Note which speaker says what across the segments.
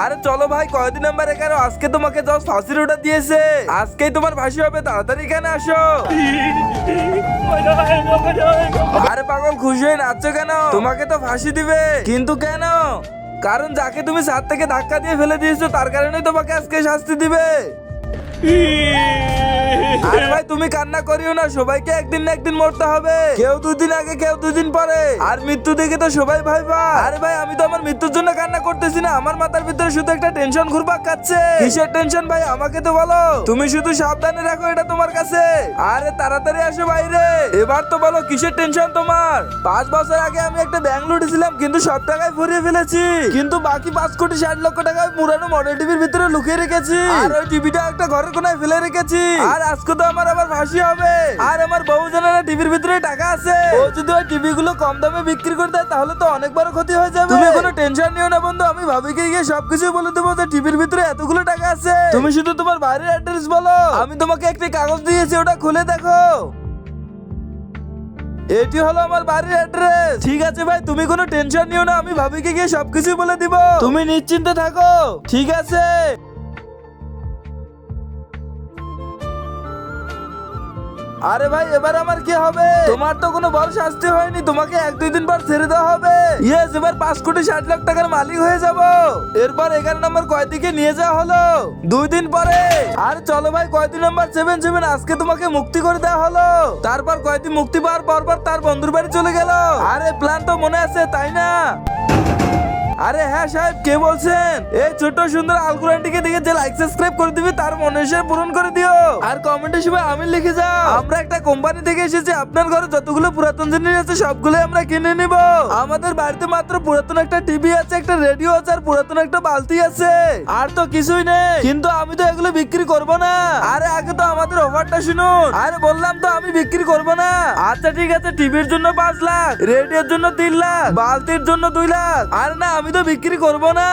Speaker 1: আরে চলো ভাই, কয়দিন নাম্বার 11, আজকে তোমাকে জাস্ট ফাঁসির অর্ডার দিয়েছে, আজকেই তোমার ফাঁসি হবে, তাড়াতাড়ি এখানে আসো। আরে পাগল, খুশি হয়ে নাচছো কেন? তোমাকে তো ফাঁসি দিবে, কিন্তু কেন? কারণ যাকে তুমি ছাদ থেকে ধাক্কা দিয়ে ফেলে দিয়েছো তার কারণেই তোমাকে আজকে শাস্তি দিবে। আরে ভাই তুমি কান্না করিও না, সবাইকে একদিন না একদিন মরতে হবে, কেউ 2 দিন আগে, কেউ 2 দিন পরে, আর মৃত্যু দেখে তো সবাই ভয় পায়। আরে ভাই আমি তো আমার মৃত্যুর জন্য কান্না করতেছি না, আমার মাথার ভিতরে শুধু একটা টেনশন ঘুরপাক খাচ্ছে। কিসের টেনশন ভাই, আমাকে তো বলো। তুমি শুধু সাবধানে রাখো এটা তোমার কাছে। আরে তাড়াতাড়ি আসো বাইরে, এবার তো বলো কিসের টেনশন তোমার? 5 বছর আগে আমি একটা ব্যাংক লুটেছিলাম, কিন্তু সব টাকায় ফুরিয়ে ফেলেছি, কিন্তু বাকি 5,60,00,000 টাকা পুরানো মডেল টিভির ভিতরে লুকিয়ে রেখেছি, আর ওই টিভিটা একটা ঘরের কোনায় ফেলে রেখেছি। আর আজকে তো আমার আবার ফাঁসি হবে, আর আমার বউ জানারা টিভির ভিতরে টাকা আছে, ও যদি ওই টিভি গুলো কম দামে বিক্রি করে দেয় তাহলে তো অনেক বড় ক্ষতি হয়ে যাবে। তুমি কোনো টেনশন নিও না বন্ধু, আমি ভাবিকে গিয়ে সবকিছু বলে দেবো যে টিভির ভিতরে এতগুলো টাকা আছে। তুমি শুধু তোমার বাড়ির অ্যাড্রেস বলো, আমি তোমাকে একটি কাগজ দিয়েছি, ওটা খুলে দেখো। এটি হলো আমার বাড়ির অ্যাড্রেস। ঠিক আছে ভাই, তুমি কোনো টেনশন নিও না, আমি ভাবিকে গিয়ে সবকিছু বলে দিব, তুমি নিশ্চিন্তে থাকো, ঠিক আছে? আরে ভাই এবার আমার কি হবে? তোমার তো কোনো বড় শাস্তি হয়নি, তোমাকে 1-2 দিন পর ছেড়ে দেওয়া হবে। ইয়েস, এবার 5,60,00,000 টাকার মালিক হয়ে যাব। এরপর 11 নম্বর কয়দিকে নিয়ে যাওয়া হলো 2 দিন পরে। আর চলো ভাই, কয়দিন নাম্বার 7, আজকে তোমাকে মুক্তি করে দেওয়া হলো। তারপর কয়দিন মুক্তি পাওয়ার পর তার বন্ধুর বাড়ি চলে গেল। আরে প্ল্যান তো মনে আছে তাই না? আরে হ্যাঁ সাহেব, কে বলছেন? এই ছোট সুন্দর আলকুর আন্টিকে দেখে যে লাইক সাবস্ক্রাইব করে দিবে তার মনের ইচ্ছা পূরণ করে দিও, আর কমেন্টে সবাই আমিন লিখে যাও। আমরা একটা কোম্পানি থেকে এসেছি, আপনার ঘরে যতগুলো পুরাতন জিনিস আছে সবগুলো আমরা কিনে নিব। আমাদের বাড়িতে মাত্র পুরাতন একটা টিভি আছে, একটা রেডিও আছে, আর পুরাতন একটা বালতি আছে, আর তো কিছুই নেই। কিন্তু আমি তো এগুলো বিক্রি করব না। আরে আগে তো আমাদের অফারটা শুনুন। আরে বললাম তো আমি বিক্রি করব না। আচ্ছা ঠিক আছে, টিভির জন্য 5 লাখ, রেডিওর জন্য 3 লাখ, বালতির জন্য 2 লাখ। আর না, আমি তো বিক্রি করব না।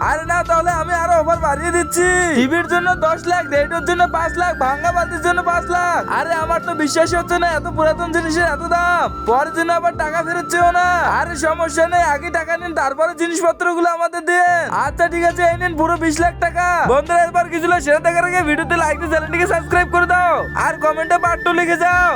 Speaker 1: আরে না, তাহলে আমি আরো অফার বাড়িয়ে দিচ্ছি, টিভির জন্য 10 লাখ, রেডিওর জন্য 5 লাখ, ভাঙা বালতির জন্য 5 লাখ। আরে আমার তো বিশ্বাস হচ্ছে না, এত পুরাতন জিনিসের এত দাম, পরের জন্য আবার টাকা ফেরত চেও না। আরে সমস্যা নেই, আগে টাকা নিন, তারপরে জিনিসপত্র গুলো আমাদের দিয়ে। আচ্ছা ঠিক আছে, এই নিন পুরো 20 লাখ টাকা। বন্ধুরা এবার কিছু সেরা দেখার আগে ভিডিওতে লাইক দিয়ে চ্যানেলটিকে সাবস্ক্রাইব করে দাও, আর কমেন্টে পার্ট 2 লিখে যাও।